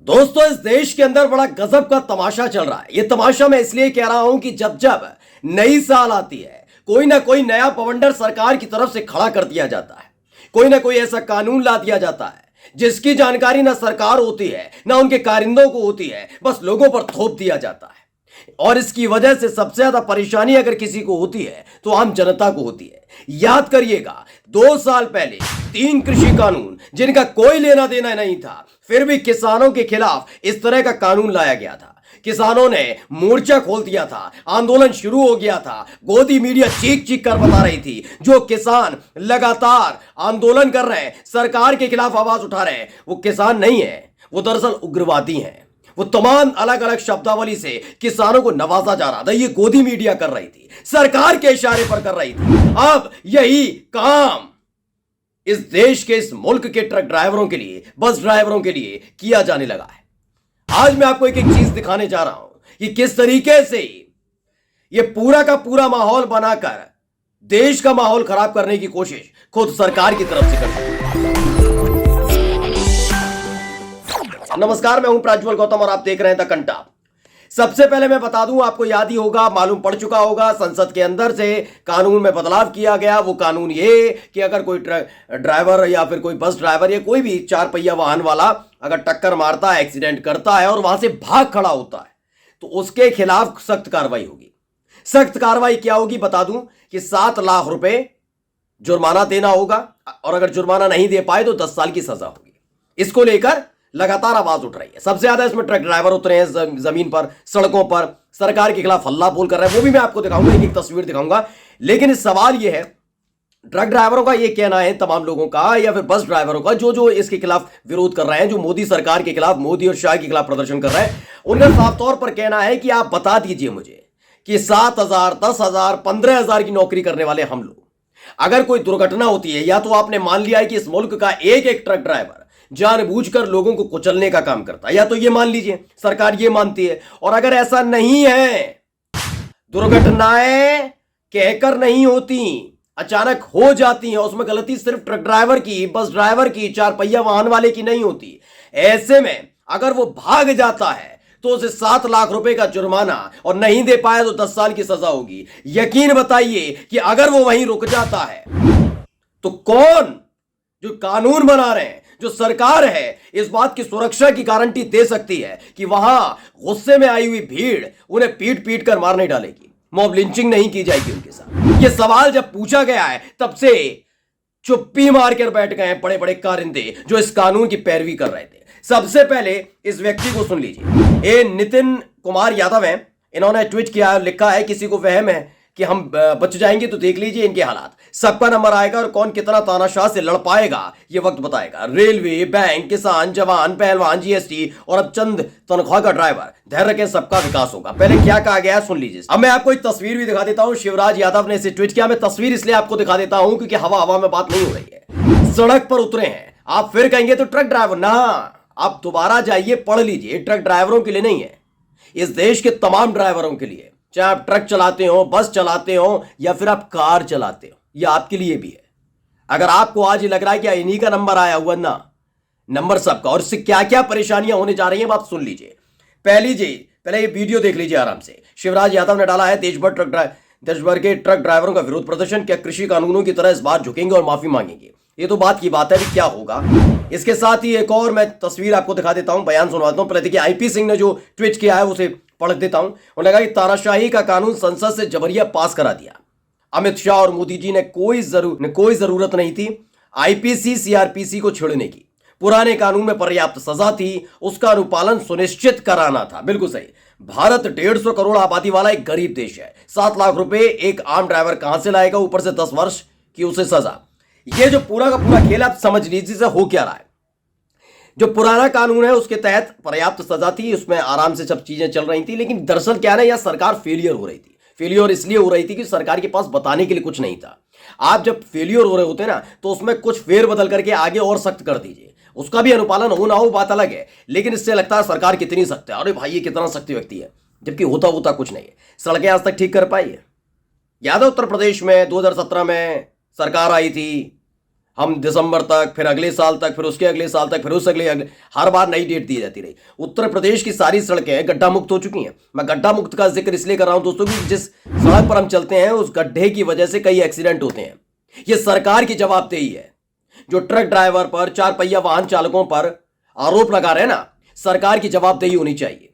दोस्तों, इस देश के अंदर बड़ा गजब का तमाशा चल रहा है। ये तमाशा मैं इसलिए कह रहा हूं कि जब जब नई साल आती है, कोई ना कोई नया पवंडर सरकार की तरफ से खड़ा कर दिया जाता है। कोई ना कोई ऐसा कानून ला दिया जाता है जिसकी जानकारी ना सरकार होती है ना उनके कारिंदों को होती है, बस लोगों पर थोप दिया जाता है। और इसकी वजह से सबसे ज्यादा परेशानी अगर किसी को होती है तो आम जनता को होती है। याद करिएगा, 2 साल पहले 3 कृषि कानून जिनका कोई लेना देना नहीं था, फिर भी किसानों के खिलाफ इस तरह का कानून लाया गया था। किसानों ने मोर्चा खोल दिया था, आंदोलन शुरू हो गया था। गोदी मीडिया चीख चीख कर बता रही थी जो किसान लगातार आंदोलन कर रहे हैं, सरकार के खिलाफ आवाज उठा रहे हैं, वो किसान नहीं है, वो दरअसल उग्रवादी हैं। वो तमाम अलग अलग शब्दावली से किसानों को नवाजा जा रहा था। ये गोदी मीडिया कर रही थी, सरकार के इशारे पर कर रही थी। अब यही काम इस देश के, इस मुल्क के ट्रक ड्राइवरों के लिए, बस ड्राइवरों के लिए किया जाने लगा है। आज मैं आपको एक एक चीज दिखाने जा रहा हूं कि किस तरीके से ये पूरा का पूरा माहौल बनाकर देश का माहौल खराब करने की कोशिश खुद सरकार की तरफ से करती है। नमस्कार, मैं हूं प्रज्वल गौतम और आप देख रहे हैं द कंटा। सबसे पहले मैं बता दूं, आपको याद ही होगा, मालूम पड़ चुका होगा, संसद के अंदर से कानून में बदलाव किया गया। वो कानून ये कि अगर कोई ट्रक ड्राइवर या फिर कोई बस ड्राइवर या कोई भी 4 पहिया वाहन वाला अगर टक्कर मारता है, एक्सीडेंट करता है और वहां से भाग खड़ा होता है, तो उसके खिलाफ सख्त कार्रवाई होगी। सख्त कार्रवाई क्या होगी बता दूं कि 7 लाख रुपए जुर्माना देना होगा, और अगर जुर्माना नहीं दे पाए तो 10 साल की सजा होगी। इसको लेकर लगातार आवाज उठ रही है। सबसे ज्यादा इसमें ट्रक ड्राइवर उतरे हैं जमीन पर, सड़कों पर, सरकार के खिलाफ हल्ला बोल कर रहे हैं। वो भी मैं आपको दिखाऊंगा, एक एक तस्वीर दिखाऊंगा। लेकिन इस सवाल ये है, ट्रक ड्राइवरों का ये कहना है, तमाम लोगों का या फिर बस ड्राइवरों का जो जो इसके खिलाफ विरोध कर रहे हैं, जो मोदी सरकार के खिलाफ, मोदी और शाह के खिलाफ प्रदर्शन कर रहे हैं, उनका साफ तौर पर कहना है कि आप बता दीजिए मुझे कि 7,000, 10,000, 15,000 की नौकरी करने वाले हम लोग, अगर कोई दुर्घटना होती है, या तो आपने मान लिया है कि इस मुल्क का एक एक ट्रक ड्राइवर जानबूझकर लोगों को कुचलने का काम करता है, या तो ये मान लीजिए सरकार ये मानती है। और अगर ऐसा नहीं है, दुर्घटनाएं कहकर नहीं होती, अचानक हो जाती हैं, उसमें गलती सिर्फ ट्रक ड्राइवर की, बस ड्राइवर की, 4 पहिया वाहन वाले की नहीं होती। ऐसे में अगर वो भाग जाता है तो उसे 7 लाख रुपए का जुर्माना, और नहीं दे पाया तो 10 साल की सजा होगी। यकीन बताइए कि अगर वो वहीं रुक जाता है तो कौन, जो कानून बना रहे हैं, जो सरकार है, इस बात की सुरक्षा की गारंटी दे सकती है कि वहां गुस्से में आई हुई भीड़ उन्हें पीट पीट कर मार नहीं डालेगी, मॉब लिंचिंग नहीं की जाएगी उनके साथ? यह सवाल जब पूछा गया है तब से चुप्पी मार कर बैठ गए हैं बड़े बड़े कारिंदे जो इस कानून की पैरवी कर रहे थे। सबसे पहले इस व्यक्ति को सुन लीजिए। ये नितिन कुमार यादव हैं, इन्होंने ट्वीट किया, लिखा है, किसी को वहम है कि हम बच जाएंगे तो देख लीजिए इनके हालात। सबका नंबर आएगा और कौन कितना तानाशाह से लड़ पाएगा ये वक्त बताएगा। रेलवे, बैंक, किसान, जवान, पहलवान, जीएसटी और अब चंद तनख्वाह का ड्राइवर, धैर्य रखें, सबका विकास होगा। पहले क्या कहा गया सुन लीजिए। अब मैं आपको एक तस्वीर भी दिखा देता हूं। शिवराज यादव ने इसे ट्वीट किया। मैं तस्वीर इसलिए आपको दिखा देता हूं क्योंकि हवा हवा में बात नहीं हो रही है। सड़क पर उतरे हैं, आप फिर कहेंगे तो ट्रक ड्राइवर ना, आप दोबारा जाइए, पढ़ लीजिए। ट्रक ड्राइवरों के लिए नहीं है, इस देश के तमाम ड्राइवरों के लिए, चाहे आप ट्रक चलाते हो, बस चलाते हो या फिर आप कार चलाते हो, यह आपके लिए भी है। अगर आपको आज ये लग रहा है कि इन्हीं का नंबर आया हुआ, ना, नंबर सबका, और इससे क्या क्या परेशानियां होने जा रही हैं आप सुन लीजिए। पहले ये वीडियो देख लीजिए आराम से। शिवराज यादव ने डाला है, देश भर के ट्रक ड्राइवरों का विरोध प्रदर्शन, क्या कृषि कानूनों की तरह इस बार झुकेंगे और माफी मांगेंगे? ये तो बात की बात है, अभी क्या होगा। इसके साथ ही एक और मैं तस्वीर आपको दिखा देता हूं, बयान सुनवाता हूं। पहले देखिए, आईपी सिंह ने जो ट्वीट किया है उसे पढ़ देता हूं। उन्होंने कहा कि तानाशाही का कानून संसद से जबरिया पास करा दिया। अमित शाह और मोदी जी ने कोई जरूरत नहीं थी आईपीसी सीआरपीसी को छेड़ने की। पुराने कानून में पर्याप्त सजा थी, उसका अनुपालन सुनिश्चित कराना था। बिल्कुल सही। भारत 150 करोड़ आबादी वाला एक गरीब देश है। 7 लाख रुपए एक आम ड्राइवर कहां से लाएगा, ऊपर से 10 वर्ष की उसे सजा। ये जो पूरा का पूरा खेल आप समझ लीजिए से हो क्या रहा है। जो पुराना कानून है उसके तहत पर्याप्त सजा थी, उसमें आराम से सब चीजें चल रही थी। लेकिन दरअसल क्या है ना, यह सरकार फेलियर हो रही थी। फेलियर इसलिए हो रही थी कि सरकार के पास बताने के लिए कुछ नहीं था। आप जब फेलियर हो रहे होते ना तो उसमें कुछ फेर बदल करके आगे और सख्त कर दीजिए। उसका भी अनुपालन हो ना हो बात अलग है, लेकिन इससे लगता है सरकार कितनी सख्त है। अरे भाई ये कितना सख्त व्यक्ति है, जबकि होता कुछ नहीं है। सड़कें आज तक ठीक कर पाई है? याद है उत्तर प्रदेश में 2017 में सरकार आई थी, हम दिसंबर तक, फिर अगले साल तक, फिर उसके अगले साल तक, फिर उस हर बार नई डेट दी जाती रही। उत्तर प्रदेश की सारी सड़कें गड्ढा मुक्त हो चुकी हैं। मैं गड्ढा मुक्त का जिक्र इसलिए कर रहा हूं दोस्तों कि जिस सड़क पर हम चलते हैं उस गड्ढे की वजह से कई एक्सीडेंट होते हैं। यह सरकार की जवाबदेही है। जो ट्रक ड्राइवर पर, चार पहिया वाहन चालकों पर आरोप लगा रहे हैं ना, सरकार की जवाबदेही होनी चाहिए।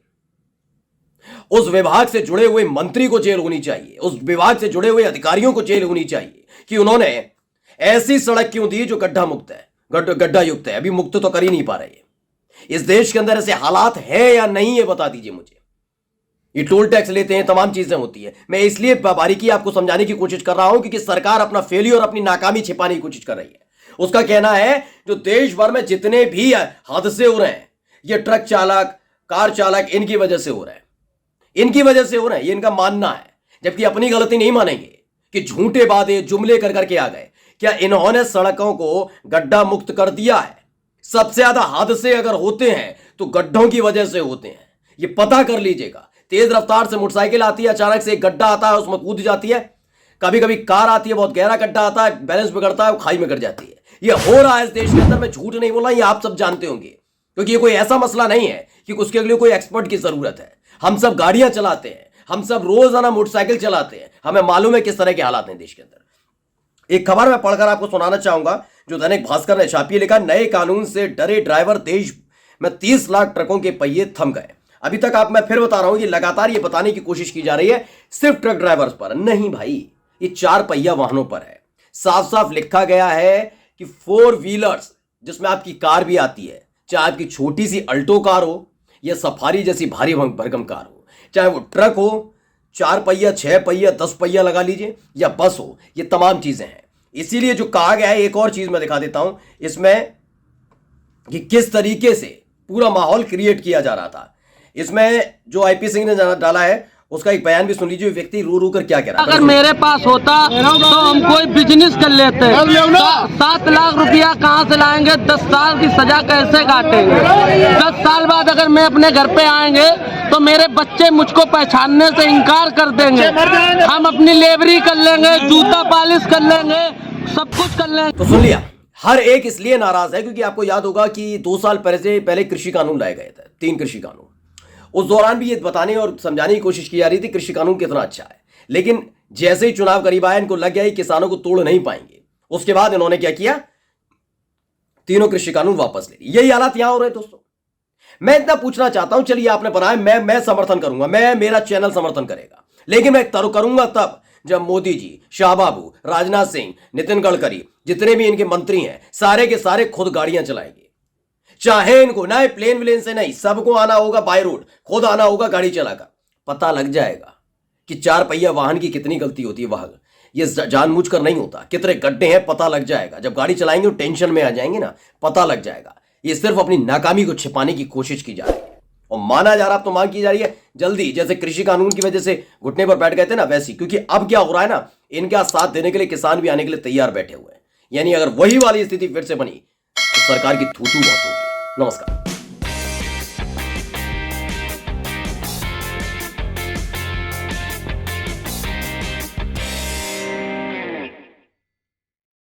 उस विभाग से जुड़े हुए मंत्री को जेल होनी चाहिए, उस विभाग से जुड़े हुए अधिकारियों को जेल होनी चाहिए कि उन्होंने ऐसी सड़क क्यों दी जो गड्ढा मुक्त है, गड्ढा युक्त है। अभी मुक्त तो कर ही नहीं पा रहे। इस देश के अंदर ऐसे हालात है या नहीं, ये बता दीजिए मुझे। ये टोल टैक्स लेते हैं, तमाम चीजें होती है। मैं इसलिए बारीकी आपको समझाने की कोशिश कर रहा हूं क्योंकि सरकार अपना फेलियर, अपनी नाकामी छिपाने की कोशिश कर रही है। उसका कहना है जो देश भर में जितने भी हादसे हो रहे हैं ये ट्रक चालक, कार चालक, इनकी वजह से हो रहे हैं, इनकी वजह से हो रहे हैं, ये इनका मानना है। जबकि अपनी गलती नहीं मानेंगे कि झूठे वादे जुमले कर करके आ गए। क्या इन्होंने सड़कों को गड्ढा मुक्त कर दिया है? सबसे ज्यादा हादसे अगर होते हैं तो गड्ढों की वजह से होते हैं, ये पता कर लीजिएगा। तेज रफ्तार से मोटरसाइकिल आती है, अचानक से एक गड्ढा आता है, उसमें कूद जाती है। कभी कभी कार आती है, बहुत गहरा गड्ढा आता है, बैलेंस बिगड़ता है, वो खाई में गिर जाती है। ये हो रहा है इस देश के अंदर। मैं झूठ नहीं बोला, ये आप सब जानते होंगे, क्योंकि ये कोई ऐसा मसला नहीं है कि उसके लिए कोई एक्सपर्ट की जरूरत है। हम सब गाड़ियां चलाते हैं, हम सब रोजाना मोटरसाइकिल चलाते हैं, हमें मालूम है किस तरह के हालात हैं देश के अंदर। एक खबर मैं पढ़कर आपको सुनाना चाहूंगा जो दैनिक भास्कर ने छापी है। लिखा, नए कानून से डरे ड्राइवर, देश में 30 लाख ट्रकों के पहिए थम गए। अभी तक मैं फिर बता रहा हूं, ये लगातार ये बताने की कोशिश की जा रही है सिर्फ ट्रक ड्राइवर्स पर नहीं भाई, ये चार पहिया वाहनों पर है। साफ साफ लिखा गया है कि 4 व्हीलर्स, जिसमें आपकी कार भी आती है, चाहे आपकी छोटी सी अल्टो कार हो या सफारी जैसी भारी भरकम कार हो, चाहे वो ट्रक हो, 4 पहिया, 6 पहिया, 10 पहिया लगा लीजिए, या बस हो, ये तमाम चीजें हैं। इसीलिए जो कहा गया है, एक और चीज मैं दिखा देता हूं इसमें कि किस तरीके से पूरा माहौल क्रिएट किया जा रहा था। इसमें जो आईपी सिंह ने डाला है उसका एक बयान भी सुन लीजिए। व्यक्ति रो रो कर क्या कह रहा है। अगर मेरे पास होता तो हम कोई बिजनेस कर लेते। 7 लाख रुपया कहाँ से लाएंगे? 10 साल की सजा कैसे काटेंगे? 10 साल बाद अगर मैं अपने घर पे आएंगे तो मेरे बच्चे मुझको पहचानने से इनकार कर देंगे। हम अपनी लेबरी कर लेंगे, जूता पॉलिश कर लेंगे, सब कुछ कर लेंगे। तो सुन लिया, हर एक इसलिए नाराज है क्योंकि आपको याद होगा कि 2 साल पहले कृषि कानून लाए गए थे, 3 कृषि कानून। उस दौरान भी ये बताने और समझाने की कोशिश की जा रही थी कृषि कानून कितना अच्छा है, लेकिन जैसे ही चुनाव करीब आया इनको लग गया कि किसानों को तोड़ नहीं पाएंगे। उसके बाद इन्होंने क्या किया, तीनों कृषि कानून वापस ले लिए। यही हालात यहां हो रहे हैं दोस्तों। मैं इतना पूछना चाहता हूं, चलिए आपने बनाया, मैं समर्थन करूंगा, मेरा चैनल समर्थन करेगा, लेकिन मैं करूंगा तब जब मोदी जी, शाह बाबू, राजनाथ सिंह, नितिन गडकरी, जितने भी इनके मंत्री हैं, सारे के सारे खुद गाड़ियां चलाएंगे। चाहे इनको ना प्लेन व्लेन से नहीं, सबको आना होगा बाय रोड, खुद आना होगा गाड़ी चलाकर। पता लग जाएगा कि 4 पहिया वाहन की कितनी गलती होती है। वहां ये जानबूझकर नहीं होता, कितने गड्ढे हैं पता लग जाएगा। जब गाड़ी चलाएंगे तो टेंशन में आ जाएंगे ना, पता लग जाएगा। ये सिर्फ अपनी नाकामी को छिपाने की कोशिश की जा रही है और माना जा रहा, अब तो मांग की जा रही है जल्दी, जैसे कृषि कानून की वजह से घुटने पर बैठ गए थे ना, वैसी। क्योंकि अब क्या हो रहा है ना, इनका साथ देने के लिए किसान भी आने के लिए तैयार बैठे हुए हैं। यानी अगर वही वाली स्थिति फिर से बनी तो सरकार की थूथू बहुत होगी। नमस्कार।